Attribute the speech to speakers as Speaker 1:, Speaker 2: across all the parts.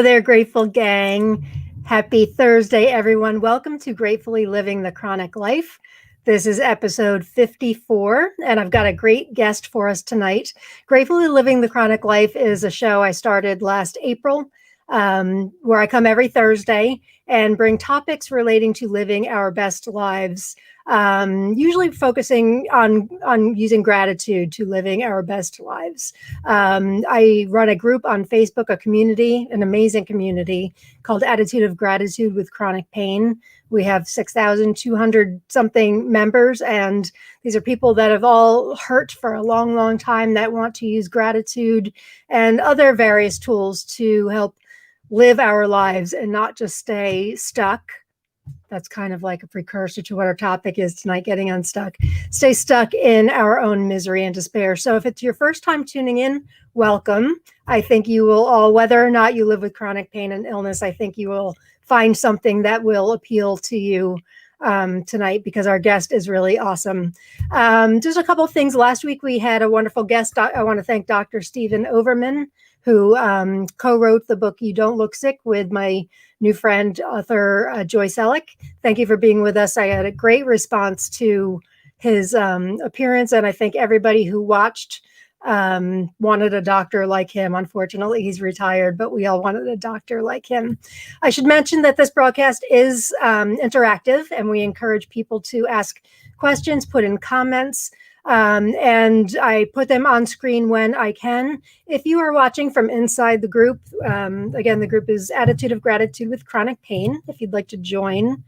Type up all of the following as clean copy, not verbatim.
Speaker 1: Hello there, Grateful Gang. Happy Thursday, everyone. Welcome to Gratefully Living the Chronic Life. This is episode 54, and I've got a great guest for us tonight. Gratefully Living the Chronic Life is a show I started last April, where I come every Thursday and bring topics relating to living our best lives, usually focusing on using gratitude to living our best lives. I run a group on Facebook, a community, an amazing community called Attitude of Gratitude with Chronic Pain. We have 6,200 something members, and these are people that have all hurt for a long, long time that want to use gratitude and other various tools to help live our lives and not just stay stuck. That's kind of like a precursor to what our topic is tonight, getting unstuck. Stay stuck in our own misery and despair. So if it's your first time tuning in, welcome. I think you will all, whether or not you live with chronic pain and illness, I think you will find something that will appeal to you tonight, because our guest is really awesome. Just a couple of things. Last week we had a wonderful guest. I want to thank Dr. Stephen Overman, who co-wrote the book You Don't Look Sick with my new friend, author Joy Selleck. Thank you for being with us. I had a great response to his appearance, and I think everybody who watched wanted a doctor like him. Unfortunately, he's retired, but we all wanted a doctor like him. I should mention that this broadcast is interactive, and we encourage people to ask questions, put in comments, and I put them on screen when I can. If you are watching from inside the group, again, the group is Attitude of Gratitude with Chronic Pain. If you'd like to join,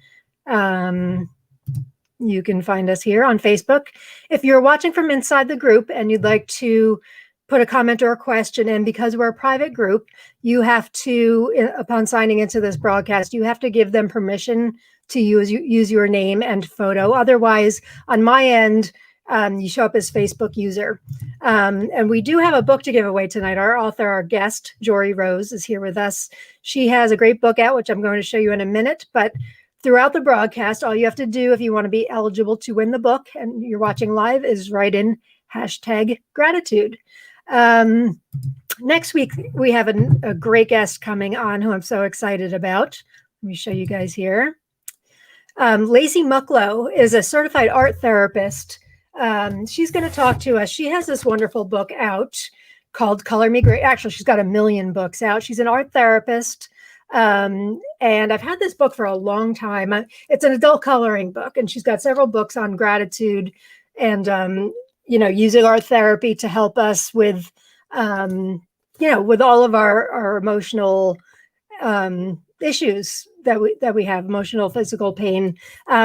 Speaker 1: you can find us here on Facebook. If you're watching from inside the group and you'd like to put a comment or a question, and because we're a private group, you have to, upon signing into this broadcast, you have to give them permission to use your name and photo. Otherwise, on my end, you show up as Facebook user. And we do have a book to give away tonight. Our author, our guest, Joree Rose, is here with us. She has a great book out, which I'm going to show you in a minute. But throughout the broadcast, all you have to do if you want to be eligible to win the book and you're watching live is write in #gratitude. Next week, we have a great guest coming on who I'm so excited about. Let me show you guys here. Lacey Mucklow is a certified art therapist. She's going to talk to us. She has this wonderful book out called Color Me Great. Actually, she's got 1 million books out. She's an art therapist. And I've had this book for a long time. It's an adult coloring book, and she's got several books on gratitude and, using art therapy to help us with, with all of our emotional issues that we have, emotional, physical pain.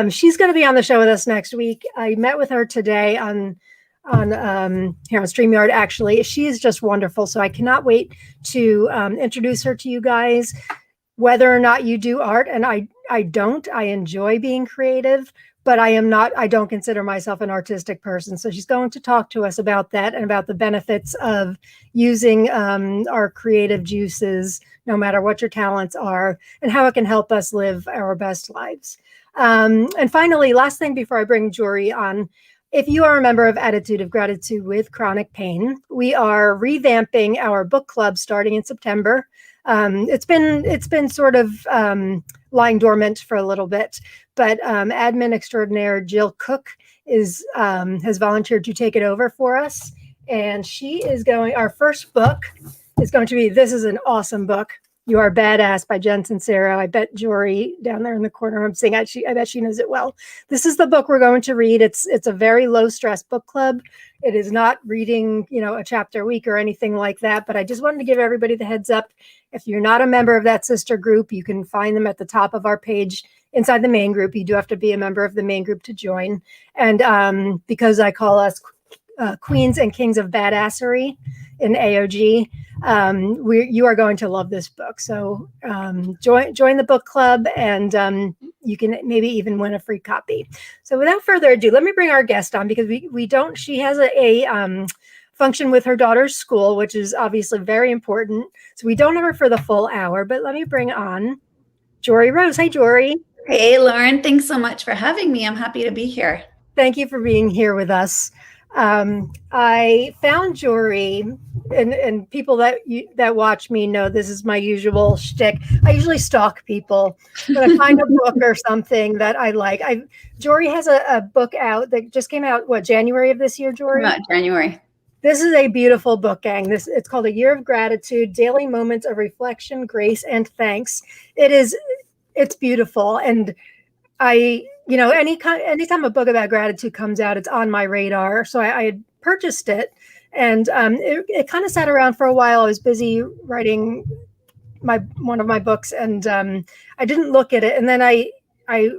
Speaker 1: She's going to be on the show with us next week. I met with her today on StreamYard. Actually, she is just wonderful. So I cannot wait to introduce her to you guys. Whether or not you do art, and I don't, I enjoy being creative, but I don't consider myself an artistic person. So she's going to talk to us about that and about the benefits of using our creative juices, no matter what your talents are, and how it can help us live our best lives. And finally, last thing before I bring Joree on, if you are a member of Attitude of Gratitude with Chronic Pain, we are revamping our book club starting in September. It's been sort of lying dormant for a little bit, but admin extraordinaire Jill Cook has volunteered to take it over for us, and our first book is going to be, this is an awesome book, You Are Badass by Jen Sincero. I bet Joree down there in the corner, I'm saying, I bet she knows it well. This is the book we're going to read. It's a very low stress book club. It is not reading, a chapter a week or anything like that, but I just wanted to give everybody the heads up. If you're not a member of that sister group, you can find them at the top of our page inside the main group. You do have to be a member of the main group to join. And because I call us Queens and Kings of Badassery in AOG, you are going to love this book. So join the book club, and you can maybe even win a free copy. So without further ado, let me bring our guest on, because she has a function with her daughter's school, which is obviously very important. So we don't have her for the full hour, but let me bring on Joree Rose. Hi, Joree.
Speaker 2: Hey, Lauren. Thanks so much for having me. I'm happy to be here.
Speaker 1: Thank you for being here with us. I found Joree and people that watch me know this is my usual shtick. I usually stalk people when I find a book or something that I like. Joree has a book out that just came out, January of this year, Joree?
Speaker 2: Not January.
Speaker 1: This is a beautiful book, gang. It's called A Year of Gratitude, Daily Moments of Reflection, Grace, and Thanks. It's beautiful. And anytime a book about gratitude comes out, it's on my radar. So I had purchased it, and it kind of sat around for a while. I was busy writing one of my books, and I didn't look at it. And then I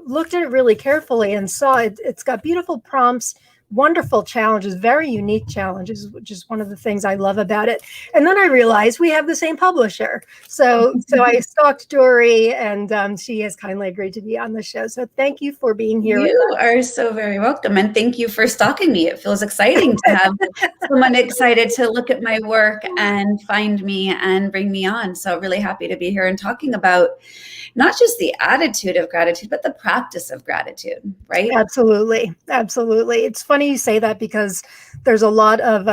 Speaker 1: looked at it really carefully and saw it's got beautiful prompts, wonderful challenges, very unique challenges, which is one of the things I love about it. And then I realized we have the same publisher. So I stalked Joree, and she has kindly agreed to be on the show. So thank you for being here.
Speaker 2: You are so very welcome. And thank you for stalking me. It feels exciting to have someone excited to look at my work and find me and bring me on. So really happy to be here and talking about not just the attitude of gratitude, but the practice of gratitude, right?
Speaker 1: Absolutely. Absolutely. It's funny you say that, because there's a lot of,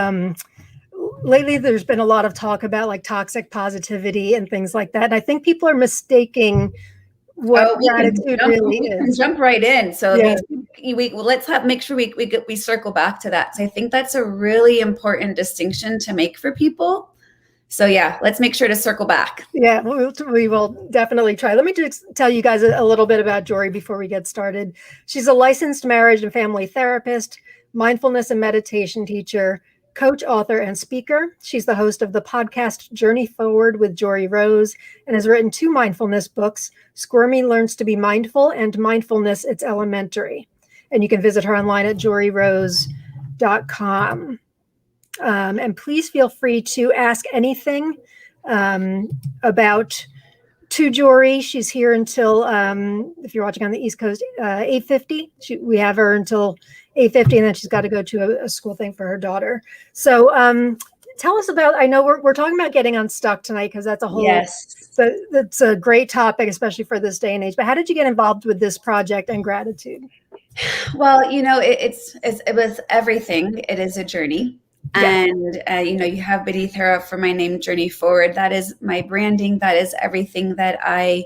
Speaker 1: lately there's been a lot of talk about like toxic positivity and things like that. And I think people are mistaking what gratitude really is.
Speaker 2: We can jump right in. So let's make sure we circle back to that. So I think that's a really important distinction to make for people. So yeah, let's make sure to circle back.
Speaker 1: Yeah, we will definitely try. Let me just tell you guys a little bit about Joree before we get started. She's a licensed marriage and family therapist, mindfulness and meditation teacher, coach, author, and speaker. She's the host of the podcast Journey Forward with Joree Rose, and has written 2 mindfulness books, Squirmy Learns to Be Mindful and Mindfulness, It's Elementary. And you can visit her online at joreerose.com. And please feel free to ask anything about to Joree. She's here until, if you're watching on the East Coast, 8:50. We have her until 8:50, and then she's got to go to a school thing for her daughter. So tell us about, I know we're talking about getting unstuck tonight, because that's a whole, that's a great topic, especially for this day and age. But how did you get involved with this project and gratitude?
Speaker 2: Well, it was everything. It is a journey. And, you have beneath her for my name, Journey Forward. That is my branding. That is everything that I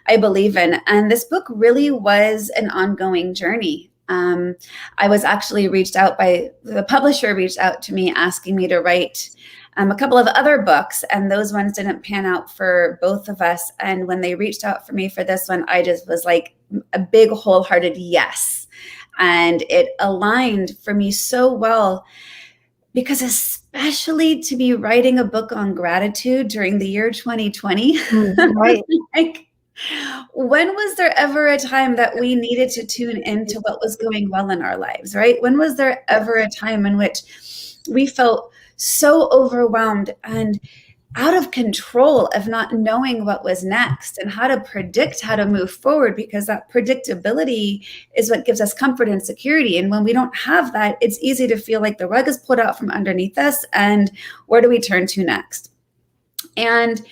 Speaker 2: believe in. And this book really was an ongoing journey. I was actually the publisher reached out to me asking me to write a couple of other books, and those ones didn't pan out for both of us. And when they reached out for me for this one, I just was like a big wholehearted yes. And it aligned for me so well, because especially to be writing a book on gratitude during the year 2020,
Speaker 1: right.
Speaker 2: Like, when was there ever a time that we needed to tune into what was going well in our lives, right? When was there ever a time in which we felt so overwhelmed and out of control of not knowing what was next and how to predict how to move forward, because that predictability is what gives us comfort and security. And when we don't have that, it's easy to feel like the rug is pulled out from underneath us, and where do we turn to next? And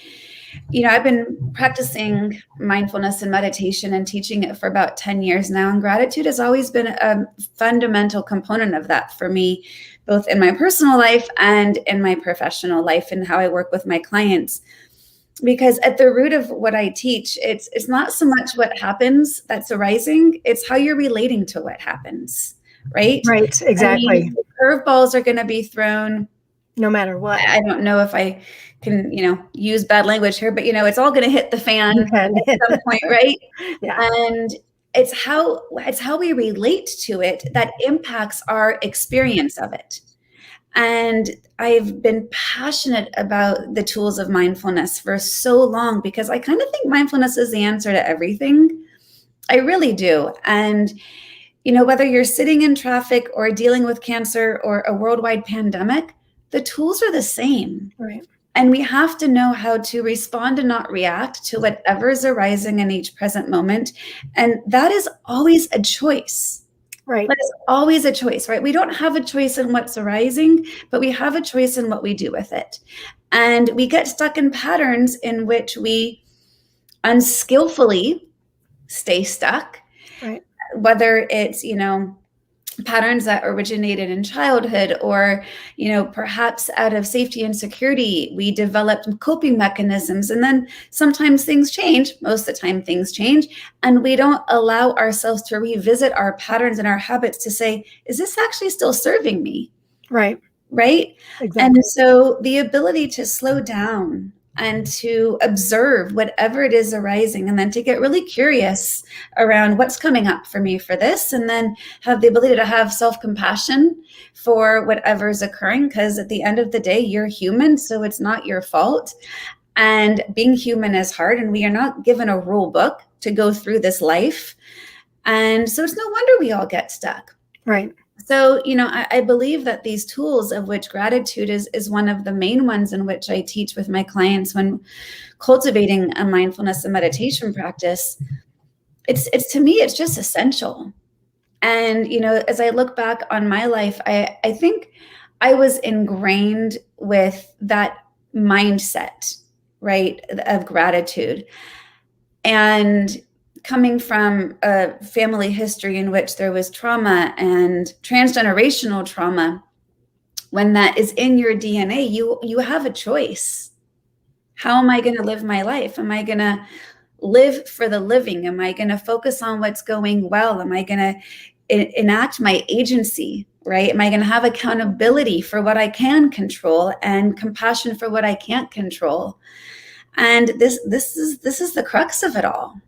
Speaker 2: I've been practicing mindfulness and meditation and teaching it for about 10 years now. And gratitude has always been a fundamental component of that for me, both in my personal life and in my professional life, and how I work with my clients. Because at the root of what I teach, it's not so much what happens that's arising, it's how you're relating to what happens, right?
Speaker 1: Right, exactly.
Speaker 2: Curveballs are going to be thrown.
Speaker 1: No matter what.
Speaker 2: I don't know if I can, use bad language here, but it's all going to hit the fan at some point, right?
Speaker 1: Yeah.
Speaker 2: And it's how we relate to it that impacts our experience of it. And I've been passionate about the tools of mindfulness for so long, because I kind of think mindfulness is the answer to everything. I really do. And whether you're sitting in traffic or dealing with cancer or a worldwide pandemic, the tools are the same.
Speaker 1: Right.
Speaker 2: And we have to know how to respond and not react to whatever is arising in each present moment. And that is always a choice.
Speaker 1: Right.
Speaker 2: That is always a choice, right? We don't have a choice in what's arising, but we have a choice in what we do with it. And we get stuck in patterns in which we unskillfully stay stuck.
Speaker 1: Right.
Speaker 2: Whether it's, patterns that originated in childhood, or, perhaps out of safety and security, we developed coping mechanisms. And then sometimes things change. Most of the time things change. And we don't allow ourselves to revisit our patterns and our habits to say, is this actually still serving me?
Speaker 1: Right.
Speaker 2: Right.
Speaker 1: Exactly.
Speaker 2: And so the ability to slow down and to observe whatever it is arising, and then to get really curious around what's coming up for me for this, and then have the ability to have self-compassion for whatever is occurring, because at the end of the day, you're human, so it's not your fault. And being human is hard, and we are not given a rule book to go through this life. And so it's no wonder we all get stuck.
Speaker 1: Right.
Speaker 2: So, I believe that these tools, of which gratitude is one of the main ones in which I teach with my clients when cultivating a mindfulness and meditation practice, it's to me, it's just essential. And, as I look back on my life, I think I was ingrained with that mindset, right, of gratitude. And coming from a family history in which there was trauma and transgenerational trauma, when that is in your DNA, you have a choice. How am I going to live my life? Am I going to live for the living? Am I going to focus on what's going well? Am I going to enact my agency, right? Am I going to have accountability for what I can control and compassion for what I can't control? And this is the crux of it all.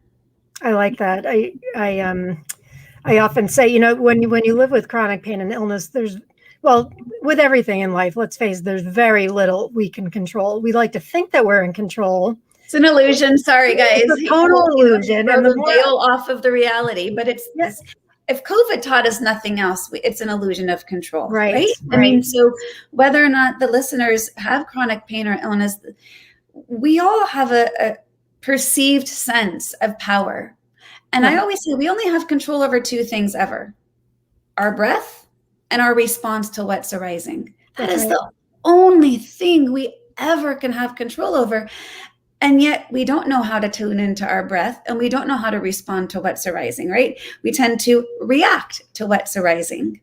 Speaker 1: I like that. I often say, when you live with chronic pain and illness, with everything in life, let's face it, there's very little we can control. We like to think that we're in control.
Speaker 2: It's an illusion. Sorry, guys.
Speaker 1: It's a total illusion.
Speaker 2: And the veil off of the reality. But if COVID taught us nothing else, it's an illusion of control, right? I mean, so whether or not the listeners have chronic pain or illness, we all have a perceived sense of power. And I always say we only have control over two things ever: our breath and our response to what's arising. That is the only thing we ever can have control over. And yet we don't know how to tune into our breath, and we don't know how to respond to what's arising, right? We tend to react to what's arising.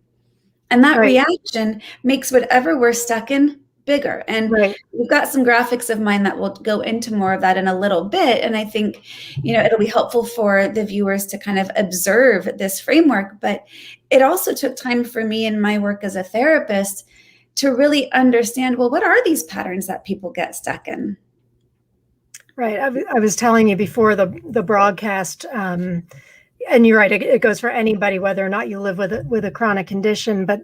Speaker 2: And that reaction makes whatever we're stuck in bigger. And we've got some graphics of mine that will go into more of that in a little bit. And I think, it'll be helpful for the viewers to kind of observe this framework. But it also took time for me in my work as a therapist to really understand, well, what are these patterns that people get stuck in?
Speaker 1: Right. I was telling you before the broadcast, and you're right, it goes for anybody, whether or not you live with a chronic condition. But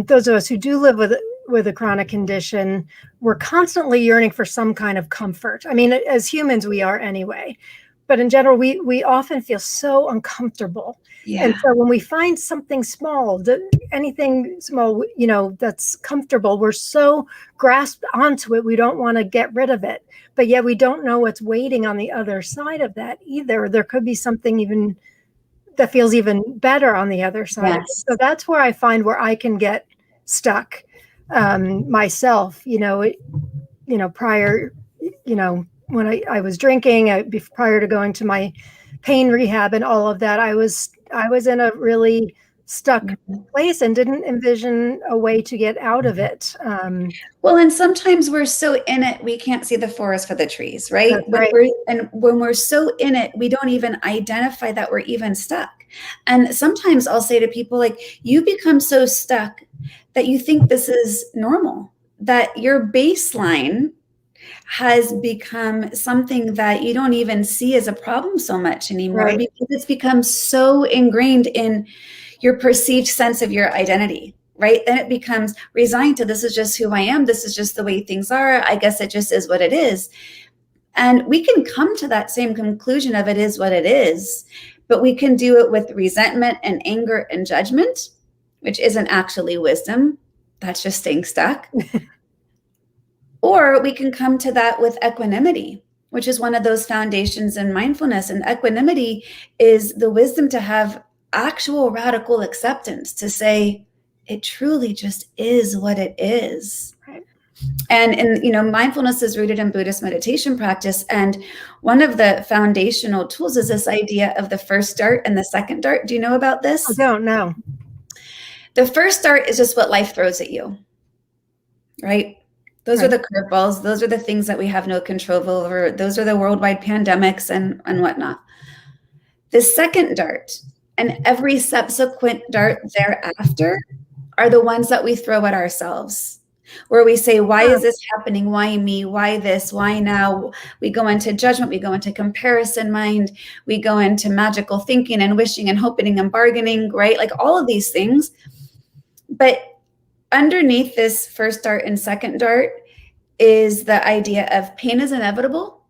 Speaker 1: those of us who do live with a chronic condition, we're constantly yearning for some kind of comfort. I mean, as humans, we are anyway. But in general, we often feel so uncomfortable. Yeah. And so when we find something small, anything small, that's comfortable, we're so grasped onto it, we don't want to get rid of it. But yet we don't know what's waiting on the other side of that either. There could be something even that feels even better on the other side. Yes. So that's where I find where I can get stuck myself, prior, when I was drinking, prior to going to my pain rehab and all of that, I was in a really stuck place and didn't envision a way to get out of it.
Speaker 2: Well, and sometimes we're so in it, we can't see the forest for the trees, right? When we're so in it, we don't even identify that we're even stuck. And sometimes I'll say to people, like, you become so stuck that you think this is normal, that your baseline has become something that you don't even see as a problem so much anymore, because it's become so ingrained in your perceived sense of your identity, right? Then it becomes resigned to, this is just who I am. This is just the way things are. I guess it just is what it is. And we can come to that same conclusion of it is what it is, but we can do it with resentment and anger and judgment, which isn't actually wisdom. That's just staying stuck. Or we can come to that with equanimity, which is one of those foundations in mindfulness. And equanimity is the wisdom to have actual radical acceptance, to say, it truly just is what it is. Right. And mindfulness is rooted in Buddhist meditation practice. And one of the foundational tools is this idea of the first dart and the second dart. Do you know about this?
Speaker 1: I don't know.
Speaker 2: The first start is just what life throws at you, right? Those are the curveballs. Those are the things that we have no control over. Those are the worldwide pandemics and whatnot. The second dart and every subsequent dart thereafter are the ones that we throw at ourselves, where we say, why is this happening? Why me? Why this? Why now? We go into judgment. We go into comparison mind. We go into magical thinking and wishing and hoping and bargaining, right? Like all of these things. But underneath this first dart and second dart is the idea of pain is inevitable,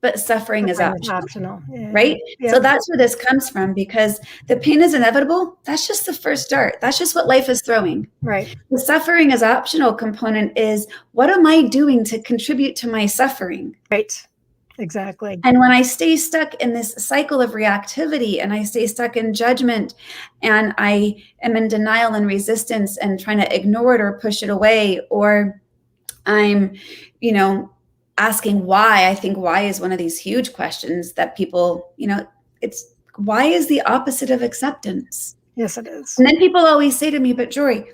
Speaker 2: but suffering is optional. Right? Yeah. So that's where this comes from, because the pain is inevitable. That's just the first dart. That's just what life is throwing.
Speaker 1: Right.
Speaker 2: The suffering is optional component is, what am I doing to contribute to my suffering?
Speaker 1: Right. Exactly.
Speaker 2: And when I stay stuck in this cycle of reactivity and I stay stuck in judgment and I am in denial and resistance and trying to ignore it or push it away, or I'm, asking why. I think why is one of these huge questions that people, it's why is the opposite of acceptance.
Speaker 1: Yes, it is.
Speaker 2: And then people always say to me, but Joree,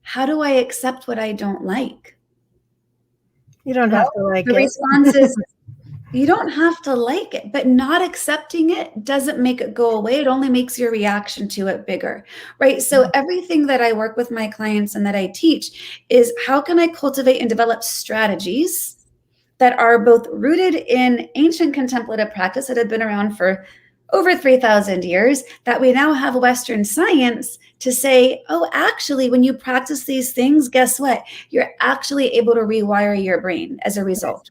Speaker 2: how do I accept what I don't like?
Speaker 1: You don't have to like it.
Speaker 2: The response is, you don't have to like it, but not accepting it doesn't make it go away. It only makes your reaction to it bigger, right? So everything that I work with my clients and that I teach is, how can I cultivate and develop strategies that are both rooted in ancient contemplative practice that have been around for over 3,000 years, that we now have Western science to say, oh, actually, when you practice these things, guess what? You're actually able to rewire your brain as a result.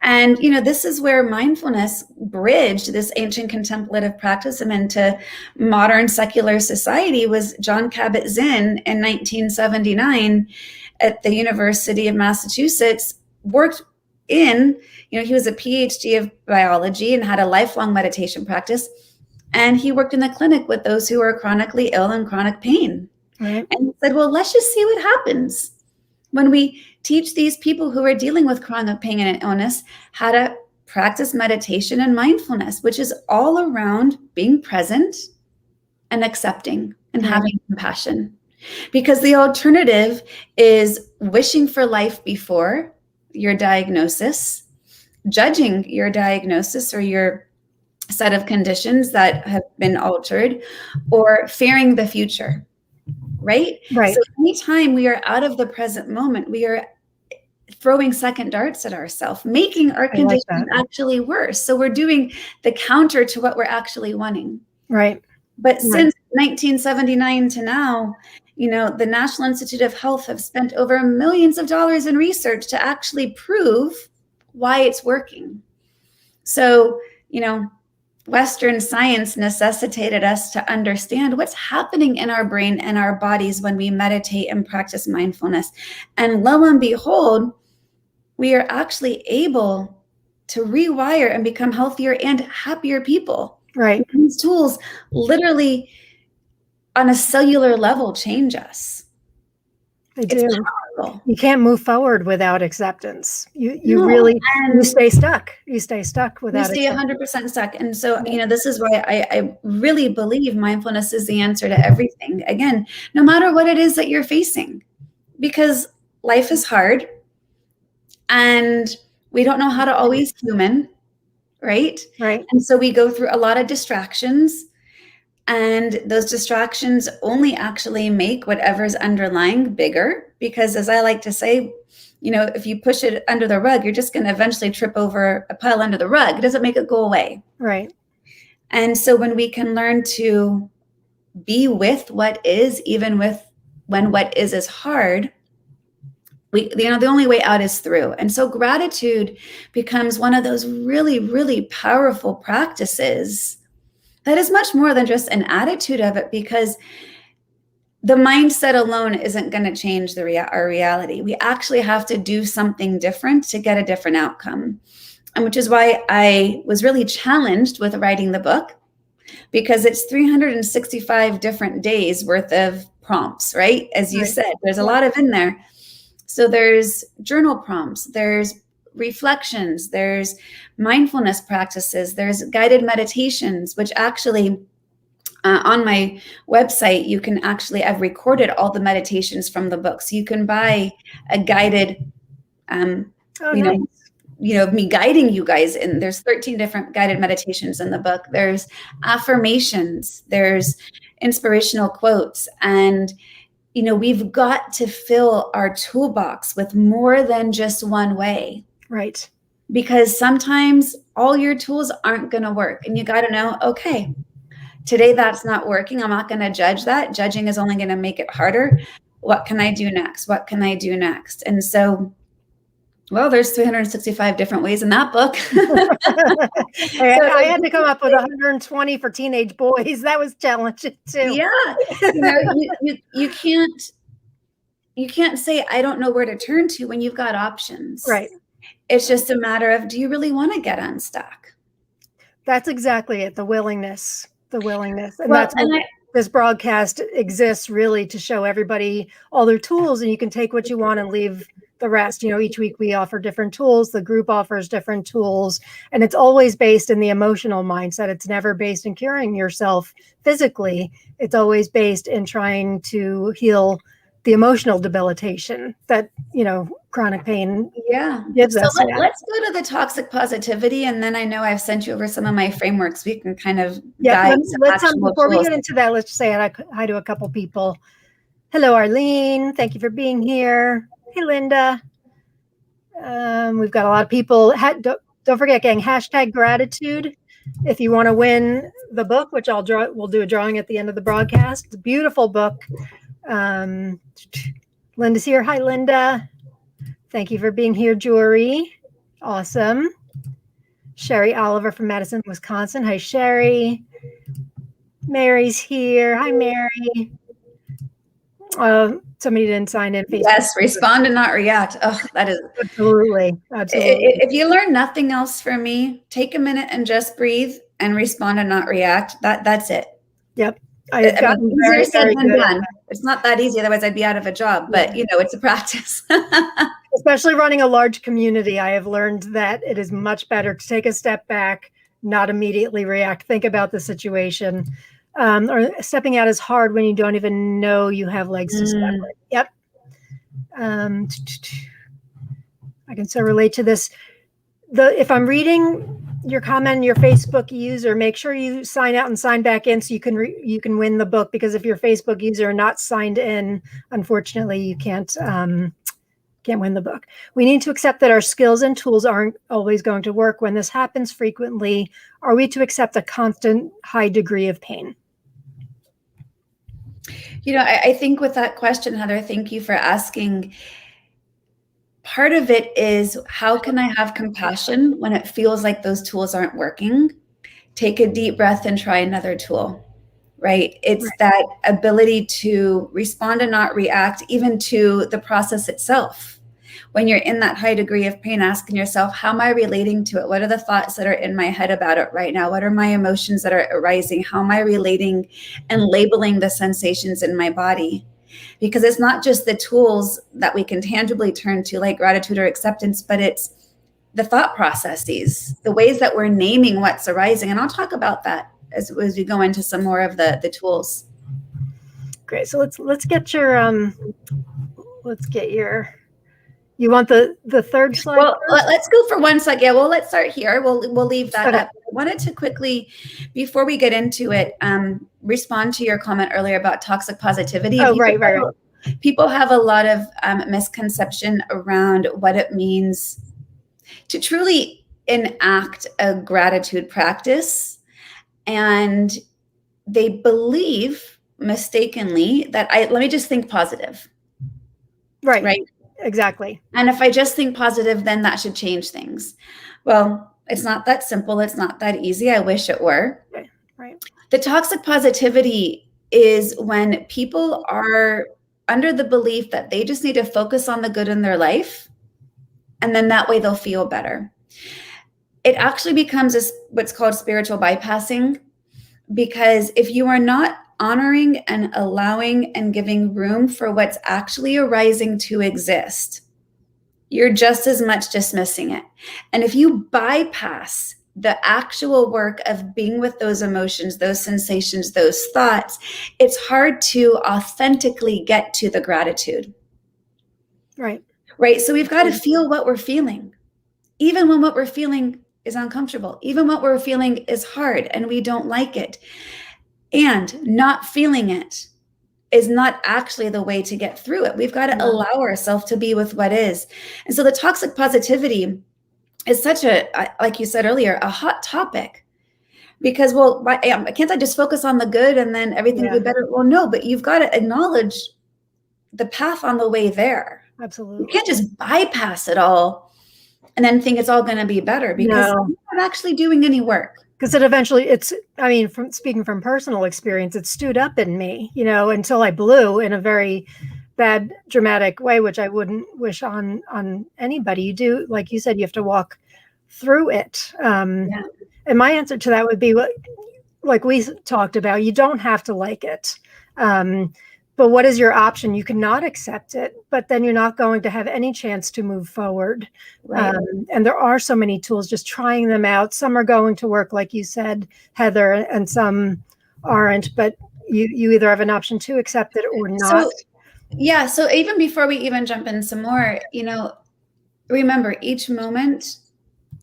Speaker 2: And, this is where mindfulness bridged this ancient contemplative practice and into modern secular society. Was John Kabat-Zinn in 1979 at the University of Massachusetts, worked in, he was a PhD of biology and had a lifelong meditation practice. And he worked in the clinic with those who are chronically ill and chronic pain.
Speaker 1: Right.
Speaker 2: And said, well, let's just see what happens when we teach these people who are dealing with chronic pain and illness how to practice meditation and mindfulness, which is all around being present and accepting and having compassion. Because the alternative is wishing for life before your diagnosis, judging your diagnosis or your set of conditions that have been altered, or fearing the future. Right?
Speaker 1: Right.
Speaker 2: So anytime we are out of the present moment, we are throwing second darts at ourselves, making our condition actually worse. So we're doing the counter to what we're actually wanting.
Speaker 1: Right.
Speaker 2: But since 1979 to now, the National Institute of Health have spent over millions of dollars in research to actually prove why it's working. So, Western science necessitated us to understand what's happening in our brain and our bodies when we meditate and practice mindfulness. And lo and behold, we are actually able to rewire and become healthier and happier people.
Speaker 1: Right.
Speaker 2: These tools literally on a cellular level change us.
Speaker 1: They do. You can't move forward without acceptance. You stay stuck. You stay stuck without
Speaker 2: acceptance. You stay 100% stuck. And so, this is why I really believe mindfulness is the answer to everything. Again, no matter what it is that you're facing, because life is hard and we don't know how to always human, right?
Speaker 1: Right.
Speaker 2: And so we go through a lot of distractions. And those distractions only actually make whatever's underlying bigger, because as I like to say, if you push it under the rug, you're just going to eventually trip over a pile under the rug. It doesn't make it go away.
Speaker 1: Right.
Speaker 2: And so when we can learn to be with what is, even when what is hard, the only way out is through. And so gratitude becomes one of those really, really powerful practices that is much more than just an attitude of it, because the mindset alone isn't going to change our reality. We actually have to do something different to get a different outcome. And which is why I was really challenged with writing the book, because it's 365 different days worth of prompts, right? As you said, there's a lot of in there. So there's journal prompts, there's reflections, there's mindfulness practices, there's guided meditations, which actually On my website, you can actually, I've recorded all the meditations from the book. So you can buy a guided,
Speaker 1: Nice.
Speaker 2: Me guiding you guys. And there's 13 different guided meditations in the book. There's affirmations, there's inspirational quotes. And, we've got to fill our toolbox with more than just one way.
Speaker 1: Right.
Speaker 2: Because sometimes all your tools aren't going to work. And you got to know, okay, today that's not working. I'm not going to judge that. Judging is only going to make it harder. What can I do next? What can I do next? And so, well, there's 365 different ways in that book.
Speaker 1: I had to come up with 120 for teenage boys. That was challenging too.
Speaker 2: Yeah. You can't say, I don't know where to turn to when you've got options.
Speaker 1: Right.
Speaker 2: It's just a matter of, do you really want to get unstuck?
Speaker 1: That's exactly it. The willingness. And this broadcast exists really to show everybody all their tools, and you can take what you want and leave the rest. Each week we offer different tools. The group offers different tools, and it's always based in the emotional mindset. It's never based in curing yourself physically. It's always based in trying to heal the emotional debilitation that, chronic pain gives us.
Speaker 2: Let's go to the toxic positivity. And then I know I've sent you over some of my frameworks. We can kind of guide
Speaker 1: before we get into that, let's just say hi to a couple people. Hello, Arlene. Thank you for being here. Hey, Linda. We've got a lot of people. Don't forget, gang, #gratitude. If you want to win the book, which we'll do a drawing at the end of the broadcast. It's a beautiful book. Linda's here. Hi, Linda. Thank you for being here, Joree. Awesome. Sherry Oliver from Madison, Wisconsin. Hi, Sherry. Mary's here. Hi, Mary. Somebody didn't sign in. Facebook.
Speaker 2: Yes, respond and not react. Oh, that is
Speaker 1: absolutely.
Speaker 2: If you learn nothing else from me, take a minute and just breathe and respond and not react. That's it.
Speaker 1: Yep. I've gotten very, very good.
Speaker 2: Done. It's not that easy. Otherwise, I'd be out of a job. But it's a practice.
Speaker 1: Especially running a large community, I have learned that it is much better to take a step back, not immediately react. Think about the situation. Or stepping out is hard when you don't even know you have legs to step with. Yep. I can so relate to this. If I'm reading your comment, your Facebook user, make sure you sign out and sign back in so you can win the book. Because if you're a Facebook user not signed in, unfortunately, you can't win the book. We need to accept that our skills and tools aren't always going to work. When this happens frequently, are we to accept a constant high degree of pain?
Speaker 2: I think with that question, Heather, thank you for asking. Part of it is, how can I have compassion when it feels like those tools aren't working? Take a deep breath and try another tool, right? It's that ability to respond and not react, even to the process itself. When you're in that high degree of pain, asking yourself, how am I relating to it? What are the thoughts that are in my head about it right now? What are my emotions that are arising? How am I relating and labeling the sensations in my body? Because it's not just the tools that we can tangibly turn to, like gratitude or acceptance, but it's the thought processes, the ways that we're naming what's arising. And I'll talk about that as we go into some more of the tools.
Speaker 1: Great. So let's get your you want the third slide?
Speaker 2: Well, let's go for one slide. Yeah, well, let's start here. We'll leave that up. I wanted to quickly, before we get into it, respond to your comment earlier about toxic positivity.
Speaker 1: Oh, right.
Speaker 2: People have a lot of misconception around what it means to truly enact a gratitude practice. And they believe mistakenly that let me just think positive.
Speaker 1: Right. Exactly.
Speaker 2: And if I just think positive, then that should change things. Well, it's not that simple. It's not that easy. I wish it were.
Speaker 1: Right.
Speaker 2: The toxic positivity is when people are under the belief that they just need to focus on the good in their life, and then that way they'll feel better. It actually becomes what's called spiritual bypassing, because if you are not honoring and allowing and giving room for what's actually arising to exist, you're just as much dismissing it. And if you bypass the actual work of being with those emotions, those sensations, those thoughts, it's hard to authentically get to the gratitude.
Speaker 1: Right.
Speaker 2: Right. So we've got to feel what we're feeling, even when what we're feeling is uncomfortable, even what we're feeling is hard and we don't like it. And not feeling it is not actually the way to get through it. We've got to allow ourselves to be with what is. And so the toxic positivity is such a, like you said earlier, a hot topic. Because, well, can't I just focus on the good and then everything will be better? Well, no, but you've got to acknowledge the path on the way there.
Speaker 1: Absolutely.
Speaker 2: You can't just bypass it all and then think it's all going to be better, because you're not actually doing any work.
Speaker 1: Because it eventually, from speaking from personal experience, it stewed up in me, until I blew in a very bad, dramatic way, which I wouldn't wish on anybody. You do, like you said, you have to walk through it. And my answer to that would be, like we talked about, you don't have to like it. But what is your option? You cannot accept it, but then you're not going to have any chance to move forward. Right. And there are so many tools, just trying them out. Some are going to work, like you said, Heather, and some aren't, but you either have an option to accept it or not.
Speaker 2: So even before we even jump in some more, remember, each moment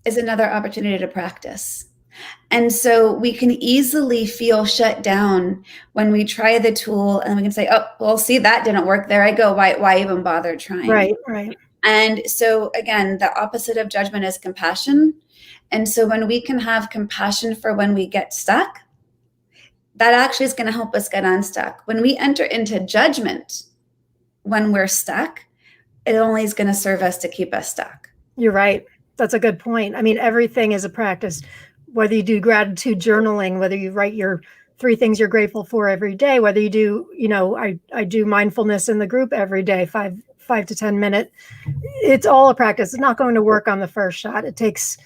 Speaker 2: is another opportunity to practice. And so we can easily feel shut down when we try the tool and we can say, oh, well, see, that didn't work. There I go. Why even bother trying?
Speaker 1: Right.
Speaker 2: And so again, the opposite of judgment is compassion. And so when we can have compassion for when we get stuck, that actually is going to help us get unstuck. When we enter into judgment when we're stuck, it only is going to serve us to keep us stuck.
Speaker 1: You're right. That's a good point. I mean, everything is a practice. Whether you do gratitude journaling, whether you write your 3 things you're grateful for every day, whether you do, I do mindfulness in the group every day, 5 to 10 minutes. It's all a practice. It's not going to work on the first shot. It takes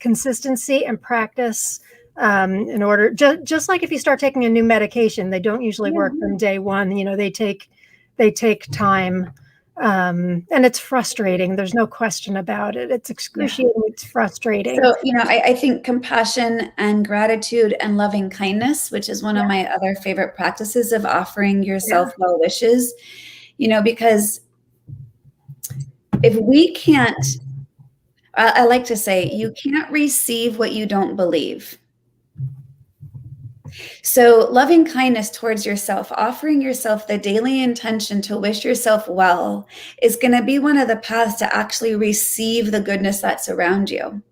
Speaker 1: consistency and practice in order. Just like if you start taking a new medication, they don't usually work from day one. They take time. And it's frustrating. There's no question about it. It's excruciating. Yeah. It's frustrating.
Speaker 2: So, I think compassion and gratitude and loving kindness, which is one of my other favorite practices of offering yourself well wishes, because if we can't, I like to say, you can't receive what you don't believe. So loving kindness towards yourself, offering yourself the daily intention to wish yourself well, is going to be one of the paths to actually receive the goodness that's around you.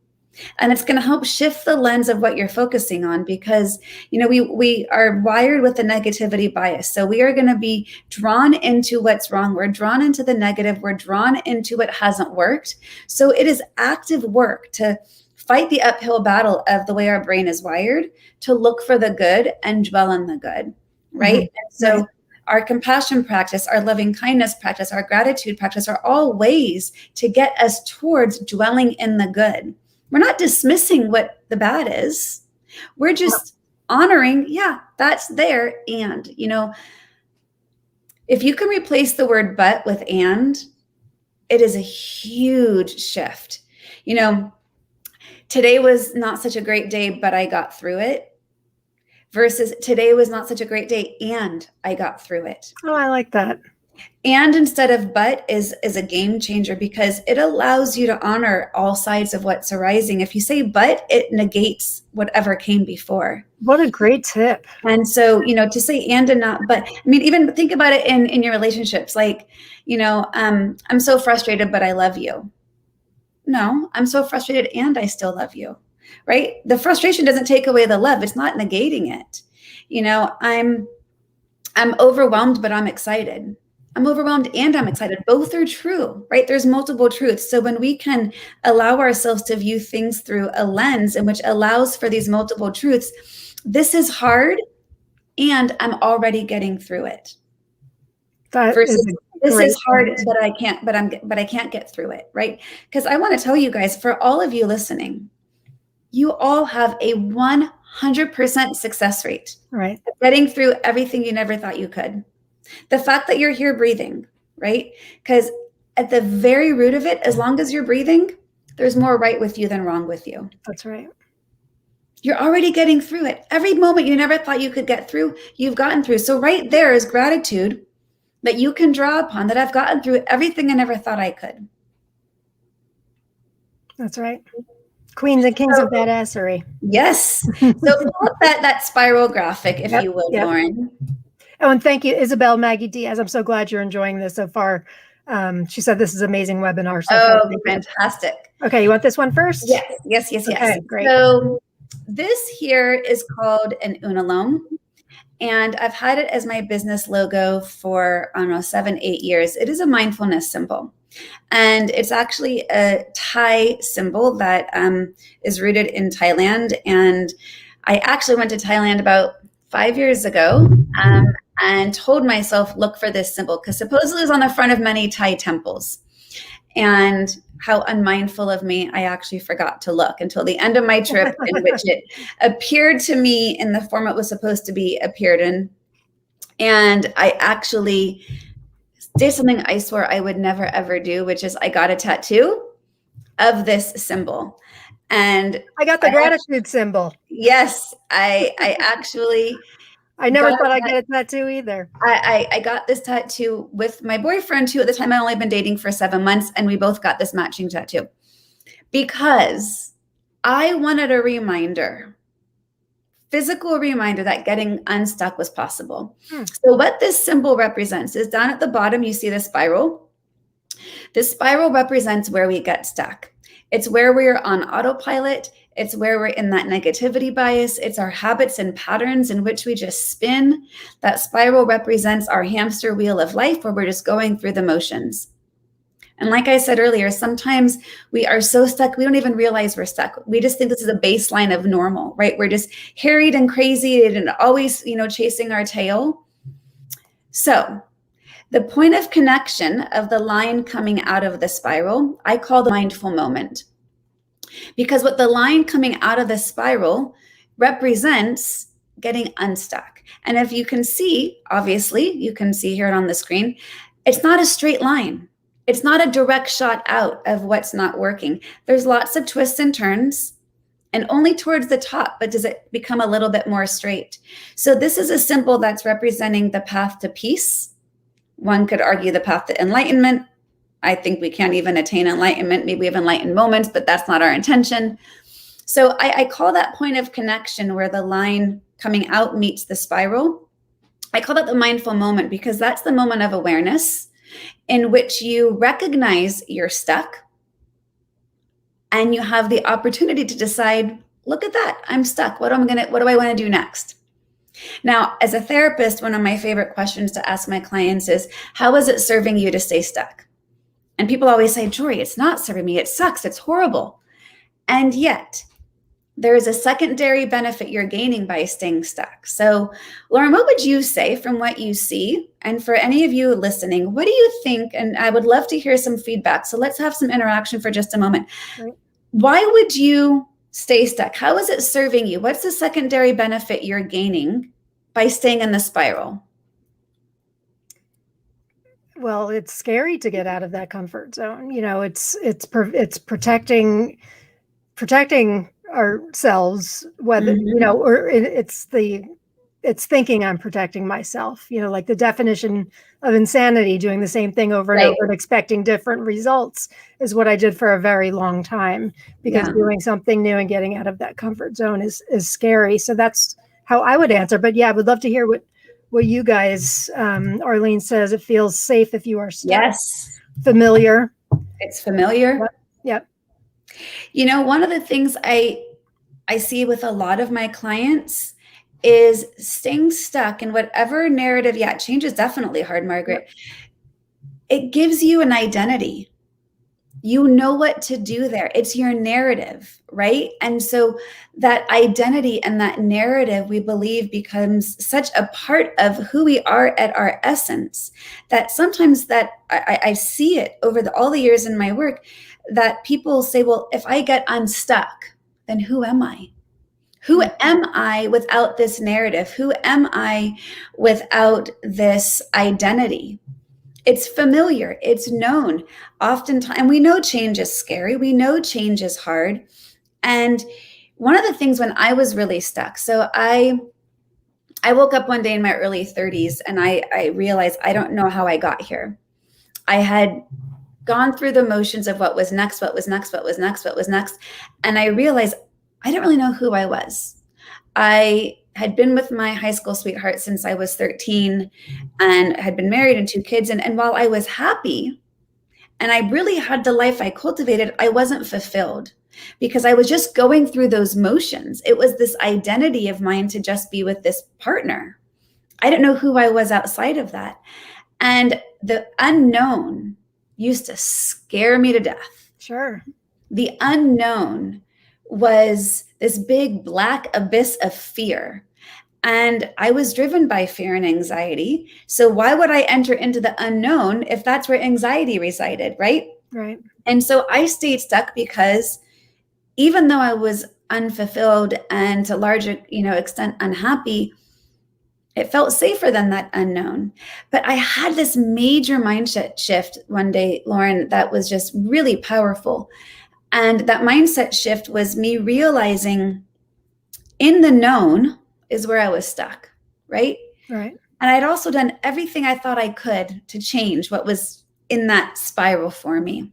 Speaker 2: And it's going to help shift the lens of what you're focusing on, because, we are wired with a negativity bias. So we are going to be drawn into what's wrong. We're drawn into the negative. We're drawn into what hasn't worked. So it is active work to fight the uphill battle of the way our brain is wired, to look for the good and dwell in the good, right? Mm-hmm. And so our compassion practice, our loving kindness practice, our gratitude practice are all ways to get us towards dwelling in the good. We're not dismissing what the bad is. We're just honoring, that's there. And, if you can replace the word but with and, it is a huge shift. Today was not such a great day, but I got through it, versus today was not such a great day and I got through it.
Speaker 1: Oh, I like that.
Speaker 2: And instead of but is a game changer, because it allows you to honor all sides of what's arising. If you say but, it negates whatever came before.
Speaker 1: What a great tip.
Speaker 2: And so, to say and not but, even think about it in your relationships. Like, I'm so frustrated, but I love you. No, I'm so frustrated and I still love you, right? The frustration doesn't take away the love. It's not negating it. I'm overwhelmed, but I'm excited. I'm overwhelmed and I'm excited. Both are true, right? There's multiple truths. So when we can allow ourselves to view things through a lens in which allows for these multiple truths, this is hard and I'm already getting through it. Versus this is hard, but I can't get through it, right? Because I want to tell you guys, for all of you listening, you all have a 100% success rate,
Speaker 1: right?
Speaker 2: Getting through everything you never thought you could. The fact that you're here breathing, right? Because at the very root of it, as long as you're breathing, there's more right with you than wrong with you.
Speaker 1: That's right.
Speaker 2: You're already getting through it. Every moment you never thought you could get through, you've gotten through. So right there is gratitude that you can draw upon, that I've gotten through everything I never thought I could.
Speaker 1: That's right. Queens and kings of badassery.
Speaker 2: Yes. So pull up that spiral graphic, if you will, Lauren.
Speaker 1: Oh, and thank you, Isabel Maggie Diaz. I'm so glad you're enjoying this so far. She said this is an amazing webinar. So
Speaker 2: fantastic.
Speaker 1: Okay, you want this one first?
Speaker 2: Yes.
Speaker 1: Okay, great.
Speaker 2: So this here is called an unalome. And I've had it as my business logo for, 7-8 years. It is a mindfulness symbol. And it's actually a Thai symbol that is rooted in Thailand. And I actually went to Thailand about 5 years ago and told myself, look for this symbol, because supposedly it was on the front of many Thai temples. And how unmindful of me, I actually forgot to look until the end of my trip, in which it appeared to me in the form it was supposed to be appeared in. And I actually did something I swore I would never, ever do, which is I got a tattoo of this symbol. And
Speaker 1: I got the gratitude symbol.
Speaker 2: Yes, I actually...
Speaker 1: I never thought I'd get a tattoo either.
Speaker 2: I got this tattoo with my boyfriend, who at the time I'd only been dating for 7 months, and we both got this matching tattoo because I wanted a reminder, physical reminder, that getting unstuck was possible. So what this symbol represents is down at the bottom, you see the spiral. This spiral represents where we get stuck. It's where we're on autopilot. It's where we're in that negativity bias. It's our habits and patterns in which we just spin. That spiral represents our hamster wheel of life, where we're just going through the motions. And like I said earlier, sometimes we are so stuck, we don't even realize we're stuck. We just think this is a baseline of normal, right? We're just harried and crazy and always, chasing our tail. So the point of connection of the line coming out of the spiral, I call the mindful moment. Because what the line coming out of the spiral represents getting unstuck. And if you can see, obviously, you can see here on the screen, it's not a straight line. It's not a direct shot out of what's not working. There's lots of twists and turns, and only towards the top, but does it become a little bit more straight? So this is a symbol that's representing the path to peace. One could argue the path to enlightenment. I think we can't even attain enlightenment. Maybe we have enlightened moments, but that's not our intention. So I call that point of connection where the line coming out meets the spiral. I call that the mindful moment, because that's the moment of awareness in which you recognize you're stuck and you have the opportunity to decide, look at that, I'm stuck. What do I want to do next? Now, as a therapist, one of my favorite questions to ask my clients is, how is it serving you to stay stuck? And people always say, Joree, it's not serving me. It sucks. It's horrible. And yet there is a secondary benefit you're gaining by staying stuck. So Lauren, what would you say from what you see? And for any of you listening, what do you think? And I would love to hear some feedback. So let's have some interaction for just a moment. Right. Why would you stay stuck? How is it serving you? What's the secondary benefit you're gaining by staying in the spiral?
Speaker 1: Well, it's scary to get out of that comfort zone. It's protecting ourselves, whether, or it's thinking I'm protecting myself, like the definition of insanity, doing the same thing over and over and expecting different results is what I did for a very long time, because doing something new and getting out of that comfort zone is scary. So that's how I would answer. But I would love to hear what you guys, Arlene says, it feels safe if you are stuck.
Speaker 2: Yes.
Speaker 1: Familiar.
Speaker 2: It's familiar.
Speaker 1: Yep.
Speaker 2: One of the things I see with a lot of my clients is staying stuck in whatever narrative. Change is definitely hard, Margaret. Yep. It gives you an identity. You know what to do there. It's your narrative, right? And so that identity and that narrative, we believe, becomes such a part of who we are at our essence, that sometimes that I see it over all the years in my work, that people say, well, if I get unstuck, then who am I? Who am I without this narrative? Who am I without this identity? It's familiar. It's known. Oftentimes, and we know change is scary. We know change is hard. And one of the things when I was really stuck, so I woke up one day in my early 30s and I realized I don't know how I got here. I had gone through the motions of what was next, what was next, what was next, what was next. And I realized I didn't really know who I was. I had been with my high school sweetheart since I was 13 and had been married and 2 kids. And while I was happy and I really had the life I cultivated, I wasn't fulfilled because I was just going through those motions. It was this identity of mine to just be with this partner. I didn't know who I was outside of that. And the unknown used to scare me to death.
Speaker 1: Sure.
Speaker 2: The unknown was this big black abyss of fear. And I was driven by fear and anxiety. So why would I enter into the unknown if that's where anxiety resided, right?
Speaker 1: Right.
Speaker 2: And so I stayed stuck because even though I was unfulfilled and to a larger, extent unhappy, it felt safer than that unknown. But I had this major mindset shift one day, Lauren, that was just really powerful. And that mindset shift was me realizing in the known is where I was stuck, right?
Speaker 1: Right.
Speaker 2: And I'd also done everything I thought I could to change what was in that spiral for me.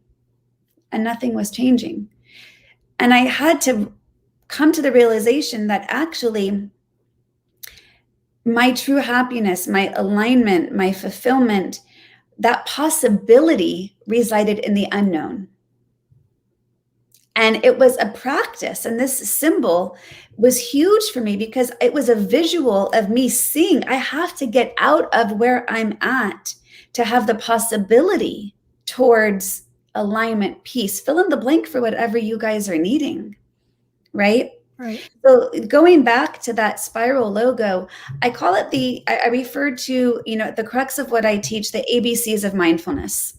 Speaker 2: And nothing was changing. And I had to come to the realization that actually my true happiness, my alignment, my fulfillment, that possibility resided in the unknown. And it was a practice. And this symbol was huge for me because it was a visual of me seeing I have to get out of where I'm at to have the possibility towards alignment, peace, fill in the blank for whatever you guys are needing, right?
Speaker 1: Right.
Speaker 2: So going back to that spiral logo, I call it I refer to, the crux of what I teach, the ABCs of mindfulness.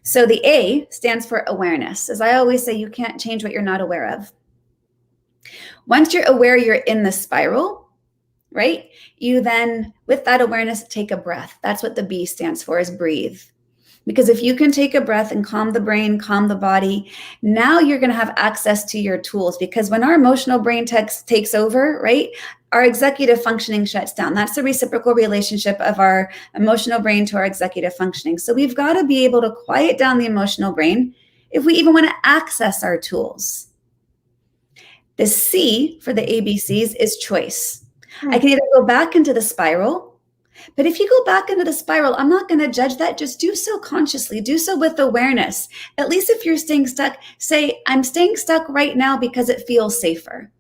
Speaker 2: So the A stands for awareness. As I always say, you can't change what you're not aware of. Once you're aware you're in the spiral, right? You then, with that awareness, take a breath. That's what the B stands for, is breathe. Because if you can take a breath and calm the brain, calm the body, now you're going to have access to your tools. Because when our emotional brain takes over, right, our executive functioning shuts down. That's the reciprocal relationship of our emotional brain to our executive functioning. So we've got to be able to quiet down the emotional brain if we even want to access our tools. The C for the ABCs is choice. I can either go back into the spiral, but if you go back into the spiral, I'm not going to judge that. Just do so consciously. Do so with awareness. At least if you're staying stuck, say, I'm staying stuck right now because it feels safer,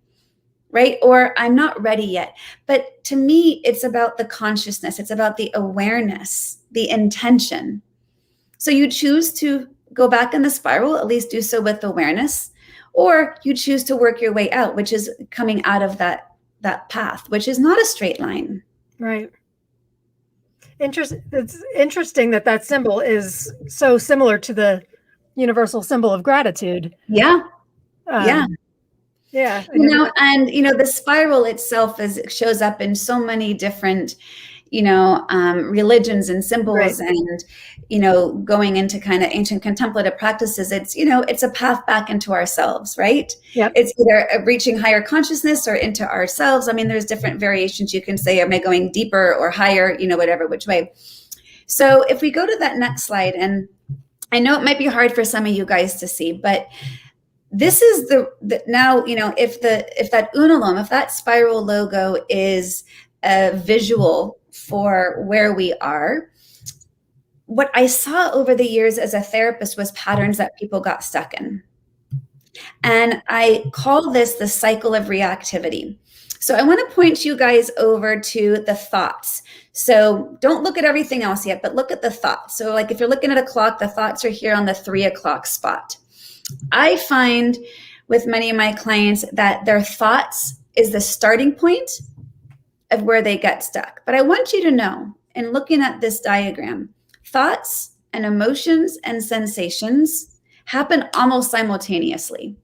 Speaker 2: right? Or I'm not ready yet. But to me, it's about the consciousness. It's about the awareness, the intention. So you choose to go back in the spiral, at least do so with awareness, or you choose to work your way out, which is coming out of that path, which is not a straight line.
Speaker 1: Right. It's interesting that symbol is so similar to the universal symbol of gratitude.
Speaker 2: Yeah.
Speaker 1: Yeah.
Speaker 2: And the spiral itself shows up in so many different, religions and symbols, right. And, going into kind of ancient contemplative practices, it's a path back into ourselves, right?
Speaker 1: Yep.
Speaker 2: It's either reaching higher consciousness or into ourselves. I mean, there's different variations you can say, am I going deeper or higher, whatever, which way. So if we go to that next slide, and I know it might be hard for some of you guys to see, but this is now, if that unalome, if that spiral logo is a visual for where we are, what I saw over the years as a therapist was patterns that people got stuck in. And I call this the cycle of reactivity. So I want to point you guys over to the thoughts. So don't look at everything else yet, but look at the thoughts. So like if you're looking at a clock, the thoughts are here on the 3 o'clock spot. I find with many of my clients that their thoughts is the starting point of where they get stuck. But I want you to know, in looking at this diagram, thoughts and emotions and sensations happen almost simultaneously.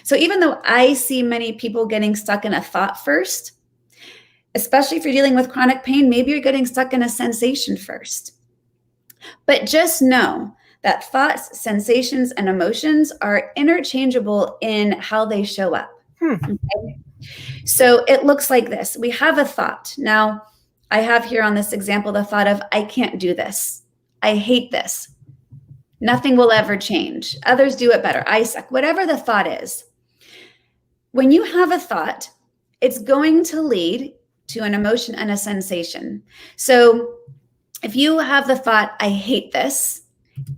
Speaker 2: So even though I see many people getting stuck in a thought first, especially if you're dealing with chronic pain, maybe you're getting stuck in a sensation first. But just know that thoughts, sensations, and emotions are interchangeable in how they show up. Okay? So it looks like this. We have a thought. Now, I have here on this example the thought of, I can't do this. I hate this. Nothing will ever change. Others do it better. I suck. Whatever the thought is. When you have a thought, it's going to lead to an emotion and a sensation. So if you have the thought, I hate this,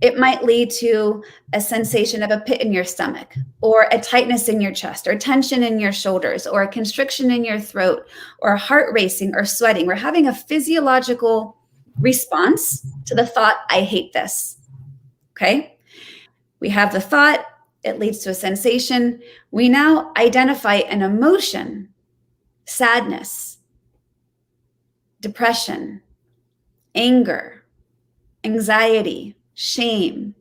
Speaker 2: it might lead to a sensation of a pit in your stomach, or a tightness in your chest, or tension in your shoulders, or a constriction in your throat, or heart racing or sweating. We're having a physiological response to the thought, I hate this. Okay? We have the thought, it leads to a sensation. We now identify an emotion, sadness, depression, anger, anxiety, shame.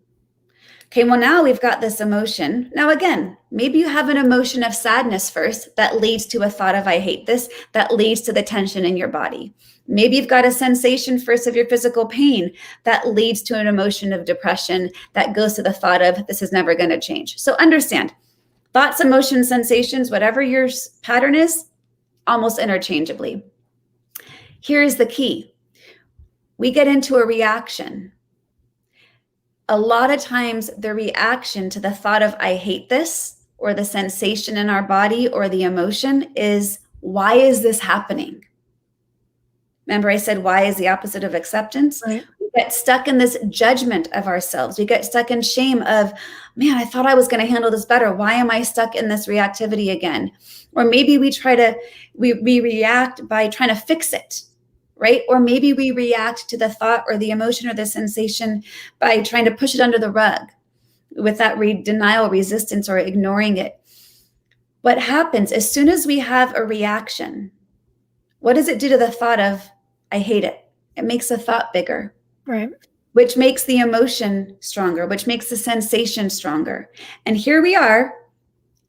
Speaker 2: Okay, well, now we've got this emotion. Now, again, maybe you have an emotion of sadness first that leads to a thought of, I hate this, that leads to the tension in your body. Maybe you've got a sensation first of your physical pain that leads to an emotion of depression that goes to the thought of, this is never going to change. So understand, thoughts, emotions, sensations, whatever your pattern is, almost interchangeably. Here's the key. We get into a reaction. A lot of times the reaction to the thought of I hate this, or the sensation in our body, or the emotion is, why is this happening? Remember I said why is the opposite of acceptance?
Speaker 1: Right.
Speaker 2: We get stuck in this judgment of ourselves. We get stuck in shame of, man, I thought I was going to handle this better. Why am I stuck in this reactivity again? Or maybe we react by trying to fix it. Right? Or maybe we react to the thought or the emotion or the sensation by trying to push it under the rug with that denial, resistance, or ignoring it. What happens as soon as we have a reaction, what does it do to the thought of, I hate it? It makes the thought bigger.
Speaker 1: Right.
Speaker 2: Which makes the emotion stronger, which makes the sensation stronger. And here we are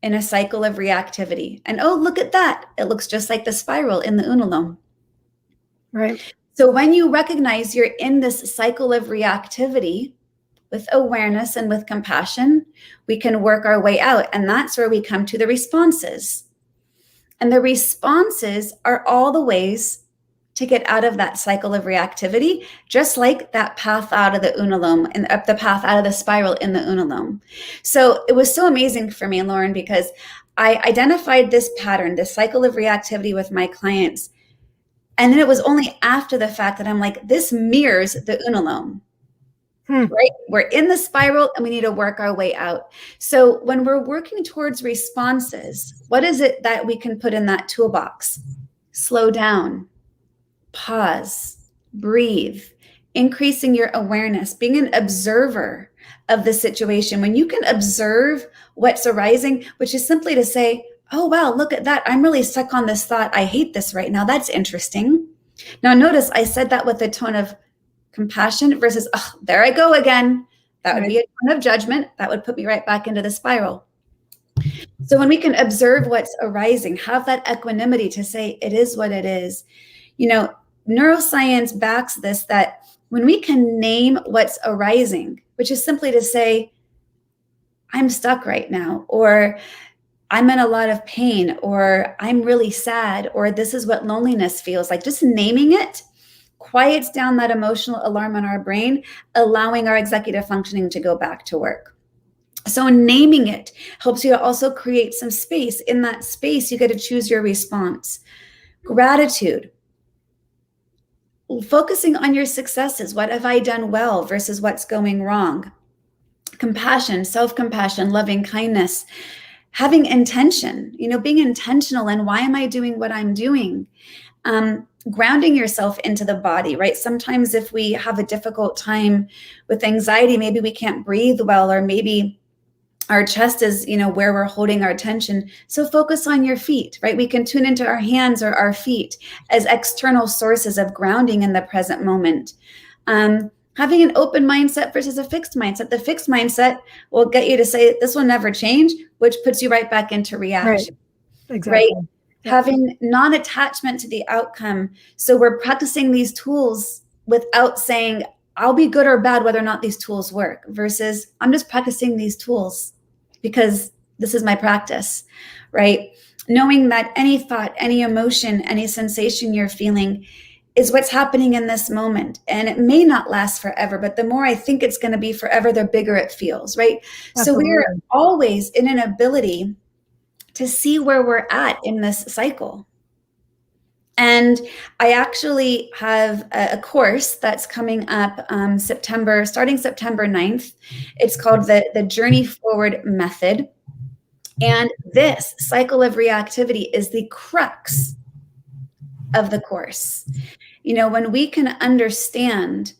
Speaker 2: in a cycle of reactivity. And oh, look at that. It looks just like the spiral in the Unalome.
Speaker 1: Right.
Speaker 2: So when you recognize you're in this cycle of reactivity with awareness and with compassion, we can work our way out. And that's where we come to the responses. And the responses are all the ways to get out of that cycle of reactivity, just like that path out of the Unalome and up the path out of the spiral in the Unalome. So it was so amazing for me, Lauren, because I identified this pattern, this cycle of reactivity with my clients. And then it was only after the fact that I'm like, this mirrors the Unalome, right? We're in the spiral and we need to work our way out. So when we're working towards responses, what is it that we can put in that toolbox? Slow down, pause, breathe, increasing your awareness, being an observer of the situation. When you can observe what's arising, which is simply to say, oh, wow, look at that. I'm really stuck on this thought. I hate this right now. That's interesting. Now, notice I said that with a tone of compassion versus, oh, there I go again. That would be a tone of judgment. That would put me right back into the spiral. So when we can observe what's arising, have that equanimity to say, it is what it is. You know, neuroscience backs this, that when we can name what's arising, which is simply to say, I'm stuck right now, or I'm in a lot of pain, or I'm really sad, or this is what loneliness feels like. Just naming it quiets down that emotional alarm in our brain, allowing our executive functioning to go back to work. So naming it helps you to also create some space. In that space, you get to choose your response. Gratitude. Focusing on your successes. What have I done well versus what's going wrong? Compassion, self-compassion, loving kindness. Having intention, being intentional in why am I doing what I'm doing? Grounding yourself into the body, right? Sometimes if we have a difficult time with anxiety, maybe we can't breathe well, or maybe our chest is, where we're holding our attention. So focus on your feet, right? We can tune into our hands or our feet as external sources of grounding in the present moment. Having an open mindset versus a fixed mindset. The fixed mindset will get you to say, this will never change, which puts you right back into reaction.
Speaker 1: Right. Exactly.
Speaker 2: Right? Yeah. Having non-attachment to the outcome. So we're practicing these tools without saying, I'll be good or bad whether or not these tools work, versus I'm just practicing these tools because this is my practice, right? Knowing that any thought, any emotion, any sensation you're feeling is what's happening in this moment. And it may not last forever, but the more I think it's going to be forever, the bigger it feels, right?
Speaker 1: Absolutely.
Speaker 2: So we're always in an ability to see where we're at in this cycle. And I actually have a course that's coming up starting September 9th. It's called the Journey Forward Method. And this cycle of reactivity is the crux of the course. You know, when we can understand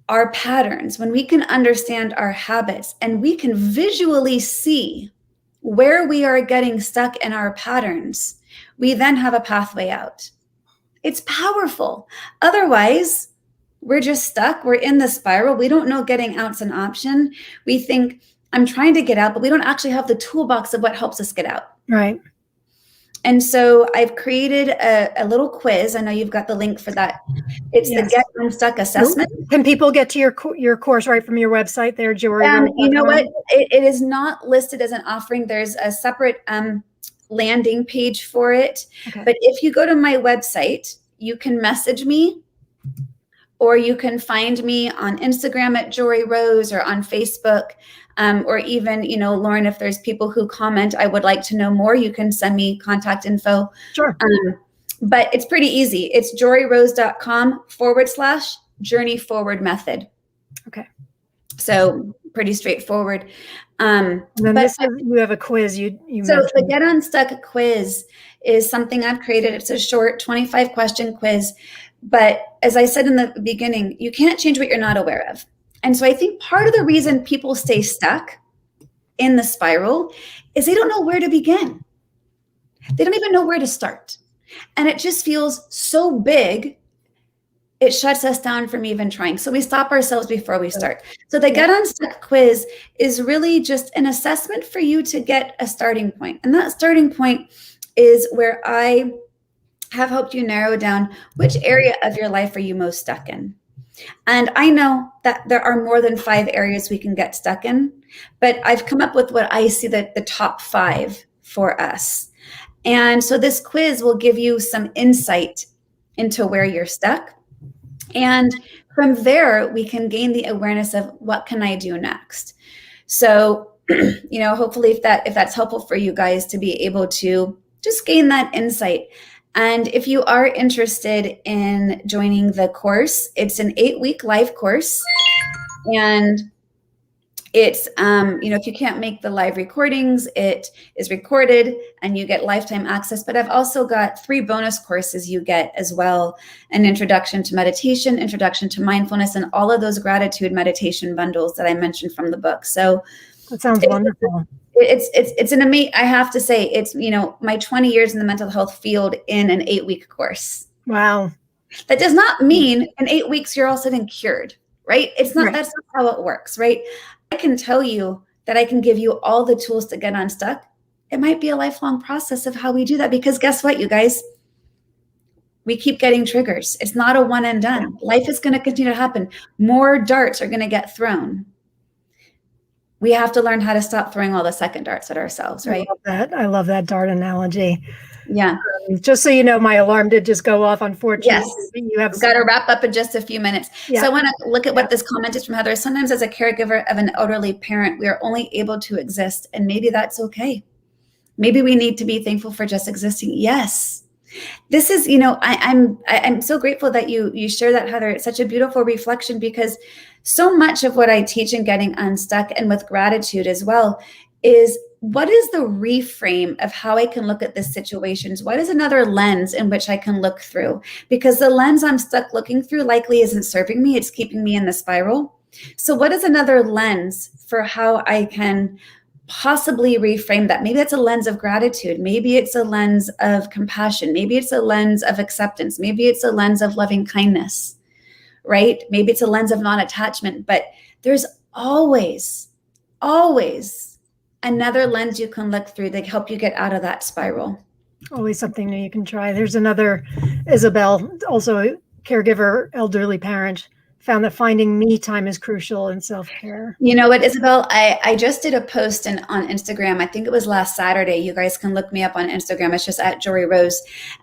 Speaker 2: our patterns, when we can understand our habits, and we can visually see where we are getting stuck in our patterns, we then have a pathway out. It's powerful. Otherwise, we're just stuck. We're in the spiral. We don't know getting out's an option. We think, I'm trying to get out, but we don't actually have the toolbox of what helps us get out.
Speaker 1: Right.
Speaker 2: And so I've created a little quiz. I know you've got the link for that. It's the Get Unstuck assessment.
Speaker 1: Can people get to your course right from your website there, Joree?
Speaker 2: You know what? It is not listed as an offering. There's a separate landing page for it. Okay. But if you go to my website, you can message me, or you can find me on Instagram at Joree Rose, or on Facebook. Or even, you know, Lauren, if there's people who comment, I would like to know more, you can send me contact info.
Speaker 1: Sure.
Speaker 2: But it's pretty easy. It's joreerose.com/journey forward method.
Speaker 1: Okay.
Speaker 2: So pretty straightforward.
Speaker 1: And then you have a quiz you
Speaker 2: so
Speaker 1: mentioned.
Speaker 2: The Get Unstuck quiz is something I've created. It's a short 25 question quiz. But as I said in the beginning, you can't change what you're not aware of. And so I think part of the reason people stay stuck in the spiral is they don't know where to begin. They don't even know where to start. And it just feels so big, it shuts us down from even trying. So we stop ourselves before we start. So the Get Unstuck quiz is really just an assessment for you to get a starting point. And that starting point is where I have helped you narrow down which area of your life are you most stuck in. And I know that there are more than 5 areas we can get stuck in, but I've come up with what I see the top 5 for us. And so this quiz will give you some insight into where you're stuck. And from there, we can gain the awareness of what can I do next. So, you know, hopefully if that's helpful for you guys to be able to just gain that insight. And if you are interested in joining the course, it's an 8-week live course. And it's, you know, if you can't make the live recordings, it is recorded and you get lifetime access. But I've also got 3 bonus courses you get as well: an introduction to meditation, introduction to mindfulness, and all of those gratitude meditation bundles that I mentioned from the book. So
Speaker 1: that sounds wonderful.
Speaker 2: It's an amazing, I have to say, it's, you know, my 20 years in the mental health field in an 8-week course.
Speaker 1: Wow.
Speaker 2: That does not mean in 8 weeks you're all sudden cured, right? It's not, That's not how it works, right? I can tell you that I can give you all the tools to get unstuck. It might be a lifelong process of how we do that, because guess what, you guys? We keep getting triggers. It's not a one and done. Life is going to continue to happen. More darts are going to get thrown. We have to learn how to stop throwing all the second darts at ourselves, right?
Speaker 1: I love that dart analogy.
Speaker 2: Yeah.
Speaker 1: Just so you know, my alarm did just go off, unfortunately.
Speaker 2: Yes.
Speaker 1: You have
Speaker 2: got to wrap up in just a few minutes.
Speaker 1: Yeah.
Speaker 2: So I want to look at what this comment is from Heather. Sometimes as a caregiver of an elderly parent, we are only able to exist, and maybe that's okay. Maybe we need to be thankful for just existing. Yes. This is, you know, I'm so grateful that you share that, Heather. It's such a beautiful reflection, because so much of what I teach in Getting Unstuck, and with gratitude as well, is what is the reframe of how I can look at the situations? What is another lens in which I can look through? Because the lens I'm stuck looking through likely isn't serving me. It's keeping me in the spiral. So what is another lens for how I can possibly reframe that? Maybe that's a lens of gratitude. Maybe it's a lens of compassion. Maybe it's a lens of acceptance. Maybe it's a lens of loving kindness, right? Maybe it's a lens of non-attachment. But there's always another lens you can look through that help you get out of that spiral.
Speaker 1: Always something new you can try. There's another Isabel, also a caregiver, elderly parent, found that finding me time is crucial in self-care.
Speaker 2: You know what, Isabel? I just did a post on Instagram. I think it was last Saturday. You guys can look me up on Instagram. It's just at Joree Rose.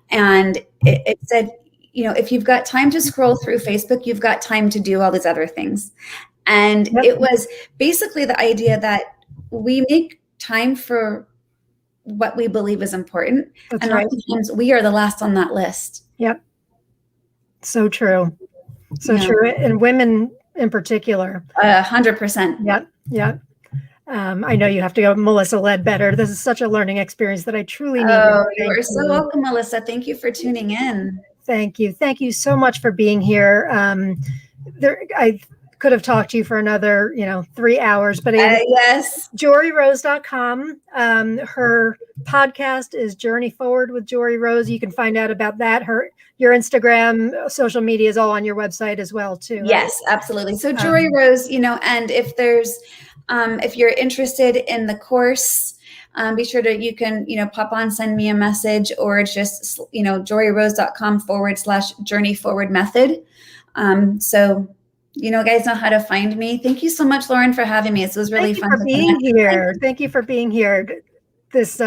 Speaker 2: And it said, if you've got time to scroll through Facebook, you've got time to do all these other things. And It was basically the idea that we make time for what we believe is important.
Speaker 1: That's
Speaker 2: and
Speaker 1: right.
Speaker 2: Oftentimes we are the last on that list.
Speaker 1: Yep. So true. So true. And women in particular.
Speaker 2: 100%.
Speaker 1: Yep. Yep. I know you have to go. Melissa Ledbetter. This is such a learning experience that I truly need.
Speaker 2: Oh, you are so welcome, Melissa. Thank you for tuning in.
Speaker 1: Thank you. Thank you so much for being here. I could have talked to you for another, 3 hours, but
Speaker 2: yes.
Speaker 1: JoreeRose.com. Her podcast is Journey Forward with Joree Rose. You can find out about that. Your Instagram, social media is all on your website as well, too. Right?
Speaker 2: Yes, absolutely. So Joree Rose, and if you're interested in the course, be sure to, you can, pop on, send me a message, or it's just, JoreeRose.com/journey forward method. So, guys know how to find me. Thank you so much, Lauren, for having me. It was really fun.
Speaker 1: Thank you for being here. Thank you for being here. This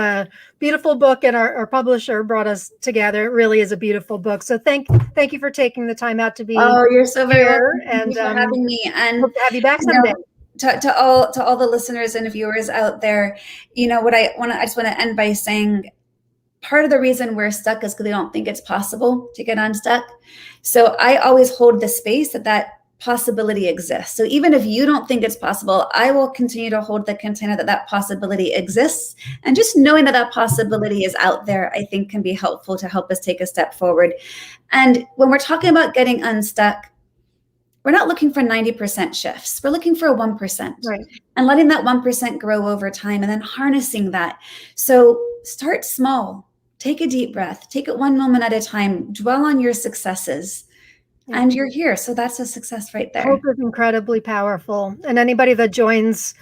Speaker 1: beautiful book, and our publisher brought us together. It really is a beautiful book. So thank you for taking the time out to be.
Speaker 2: Oh, you're so very
Speaker 1: here,
Speaker 2: welcome. Thank you for having me. And
Speaker 1: hope to have you back someday.
Speaker 2: To all the listeners and viewers out there, I just want to end by saying, part of the reason we're stuck is because we don't think it's possible to get unstuck. So I always hold the space that possibility exists. So even if you don't think it's possible, I will continue to hold the container that possibility exists. And just knowing that possibility is out there, I think can be helpful to help us take a step forward. And when we're talking about getting unstuck, we're not looking for 90% shifts. We're looking for a 1%.
Speaker 1: Right.
Speaker 2: And letting that 1% grow over time, and then harnessing that. So start small, take a deep breath, take it one moment at a time, dwell on your successes. And you're here. So that's a success right there.
Speaker 1: Hope is incredibly powerful. And anybody that joins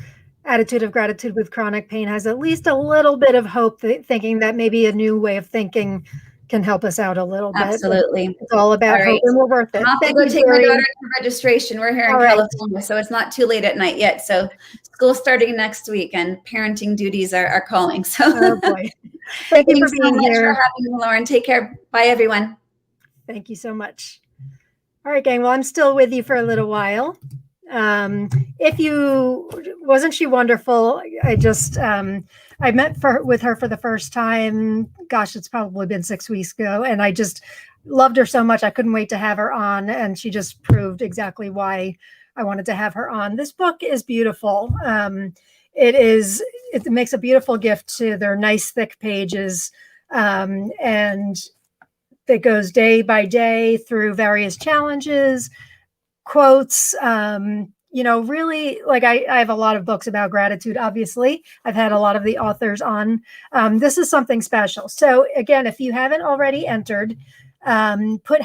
Speaker 1: Attitude of Gratitude with Chronic Pain has at least a little bit of hope, thinking that maybe a new way of thinking can help us out a little bit.
Speaker 2: Absolutely.
Speaker 1: It's all about hope, and we're worth it.
Speaker 2: I'll have to go take my daughter to registration. We're here in California, so it's not too late at night yet. So school's starting next week, and parenting duties are calling. So
Speaker 1: oh boy. Thank you for being here.
Speaker 2: Thanks so much for having me, Lauren. Take care. Bye, everyone.
Speaker 1: Thank you so much. All right, gang. Well, I'm still with you for a little while. Wasn't she wonderful? I met with her for the first time. Gosh, it's probably been 6 weeks ago. And I just loved her so much. I couldn't wait to have her on. And she just proved exactly why I wanted to have her on. This book is beautiful. It makes a beautiful gift to their nice thick pages. And it goes day by day through various challenges, quotes, really, like I have a lot of books about gratitude. Obviously, I've had a lot of the authors on. This is something special. So again, if you haven't already entered, put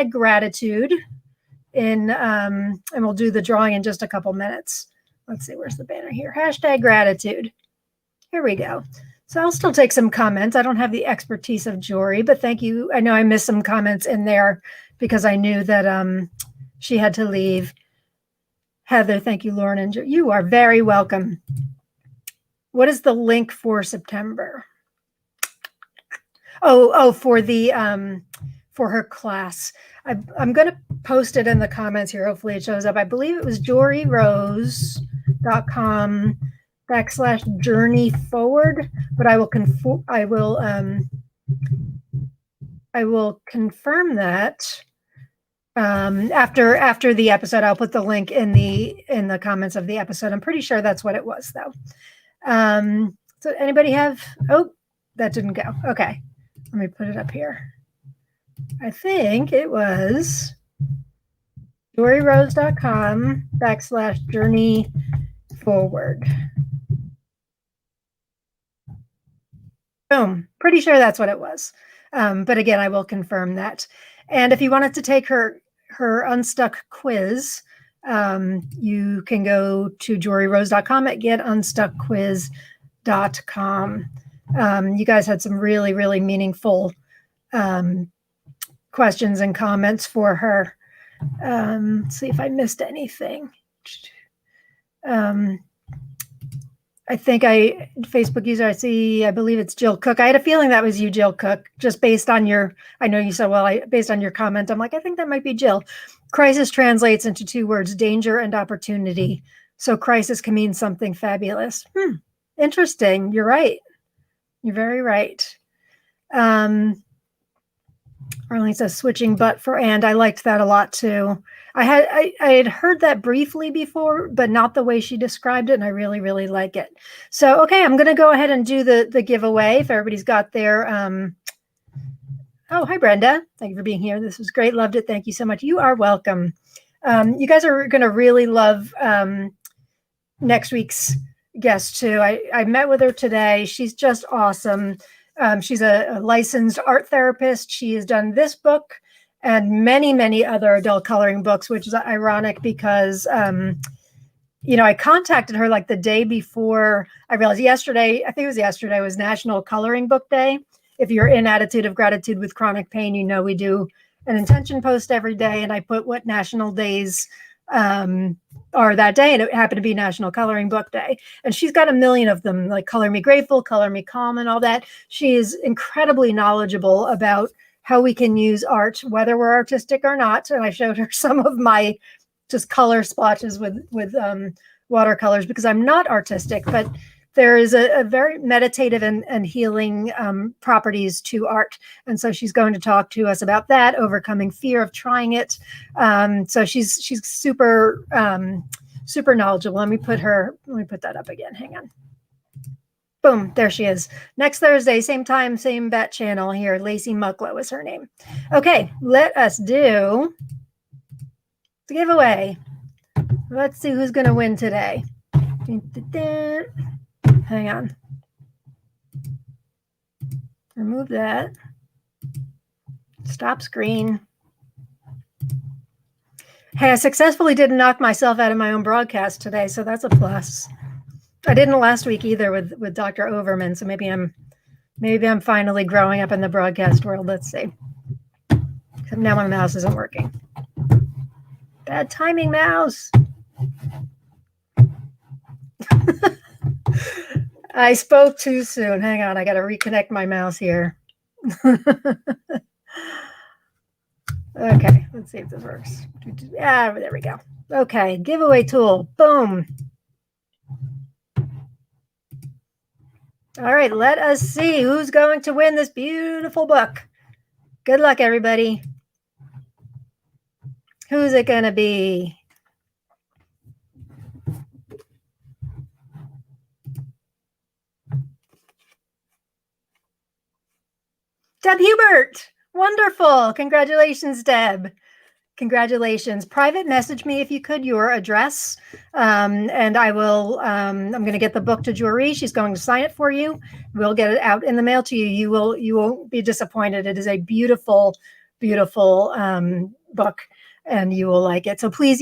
Speaker 1: #gratitude in, and we'll do the drawing in just a couple minutes. Let's see, where's the banner here? #gratitude. Here we go. So I'll still take some comments. I don't have the expertise of Joree, but thank you. I know I missed some comments in there because I knew that she had to leave. Heather, thank you, Lauren. And you are very welcome. What is the link for September? Oh, for the for her class. I'm going to post it in the comments here. Hopefully it shows up. I believe it was JoreeRose.com/journey forward, but I will confirm that. After the episode, I'll put the link in the comments of the episode. I'm pretty sure that's what it was, though. So anybody have? Oh, that didn't go. Okay, let me put it up here. I think it was JoreeRose.com/journey forward. Boom. Pretty sure that's what it was. But again, I will confirm that. And if you wanted to take her Unstuck quiz, you can go to JoreeRose.com at getunstuckquiz.com. You guys had some really, really meaningful questions and comments for her. Let's see if I missed anything. I think Facebook user, I believe it's Jill Cook. I had a feeling that was you, Jill Cook, just based on I know you said, well, based on your comment, I'm like, I think that might be Jill. Crisis translates into two words, danger and opportunity. So crisis can mean something fabulous. Interesting. You're right. You're very right. Arlene says switching but for and. I liked that a lot too. I had heard that briefly before, but not the way she described it, and I really, really like it. So, okay, I'm going to go ahead and do the giveaway if everybody's got their oh, hi, Brenda. Thank you for being here. This was great. Loved it. Thank you so much. You are welcome. You guys are going to really love next week's guest, too. I met with her today. She's just awesome. She's a licensed art therapist. She has done this book and many, many other adult coloring books, which is ironic because, I contacted her like the day before I realized I think it was yesterday, was National Coloring Book Day. If you're in Attitude of Gratitude with Chronic Pain, we do an intention post every day, and I put what national days are that day, and it happened to be National Coloring Book Day. And she's got a million of them, like Color Me Grateful, Color Me Calm, and all that. She is incredibly knowledgeable about how we can use art, whether we're artistic or not. And I showed her some of my just color splotches with watercolors, because I'm not artistic, but there is a very meditative and healing properties to art. And so she's going to talk to us about that, overcoming fear of trying it. So she's super, super knowledgeable. Let me put that up again. Hang on. Boom, there she is. Next Thursday, same time, same bat channel here. Lacey Mucklow is her name. Okay, let us do the giveaway. Let's see who's going to win today. Hang on. Remove that. Stop screen. Hey, I successfully didn't knock myself out of my own broadcast today, so that's a plus. I didn't last week either with Dr. Overman, so maybe I'm finally growing up in the broadcast world. Let's see. Except now my mouse isn't working. Bad timing, mouse. I spoke too soon. Hang on, I got to reconnect my mouse here. Okay, let's see if this works. There we go. Okay, giveaway tool. Boom. All right, let us see who's going to win this beautiful book. Good luck, everybody. Who's it going to be? Deb Hubert. Wonderful. Congratulations, Deb. Congratulations. Private message me if you could your address, and I will. I'm going to get the book to Joree. She's going to sign it for you. We'll get it out in the mail to you. You won't be disappointed. It is a beautiful, beautiful book, and you will like it. So please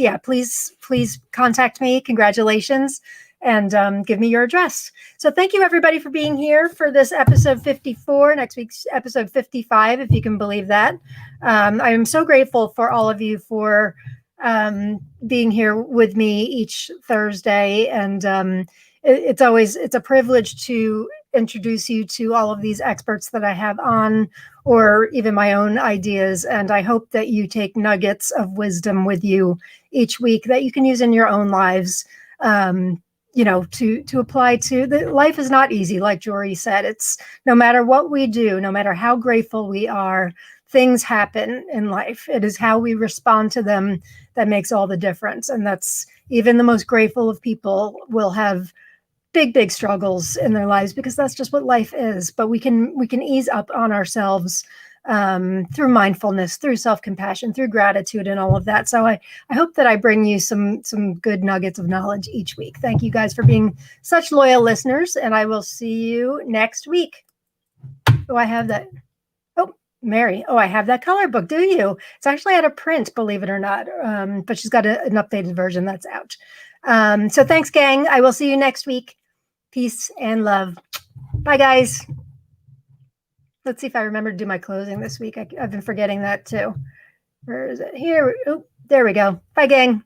Speaker 1: contact me. Congratulations. And give me your address. So thank you, everybody, for being here for this episode 54, next week's episode 55, if you can believe that. I am so grateful for all of you for being here with me each Thursday. And it's a privilege to introduce you to all of these experts that I have on, or even my own ideas. And I hope that you take nuggets of wisdom with you each week that you can use in your own lives. To apply to the life is not easy. Like Joree said, it's no matter what we do, no matter how grateful we are, things happen in life. It is how we respond to them that makes all the difference. And that's even the most grateful of people will have big, big struggles in their lives, because that's just what life is. But we can ease up on ourselves through mindfulness, through self-compassion, through gratitude, and all of that. So I hope that I bring you some good nuggets of knowledge each week. Thank you guys for being such loyal listeners, and I will see you next week. Oh, I have that. Oh, Mary. Oh, I have that color book. Do you? It's actually out of print, believe it or not. But she's got an updated version that's out. So thanks, gang. I will see you next week. Peace and love. Bye, guys. Let's see if I remember to do my closing this week. I've been forgetting that too. Where is it? Here. Oh, There we go. Bye, gang.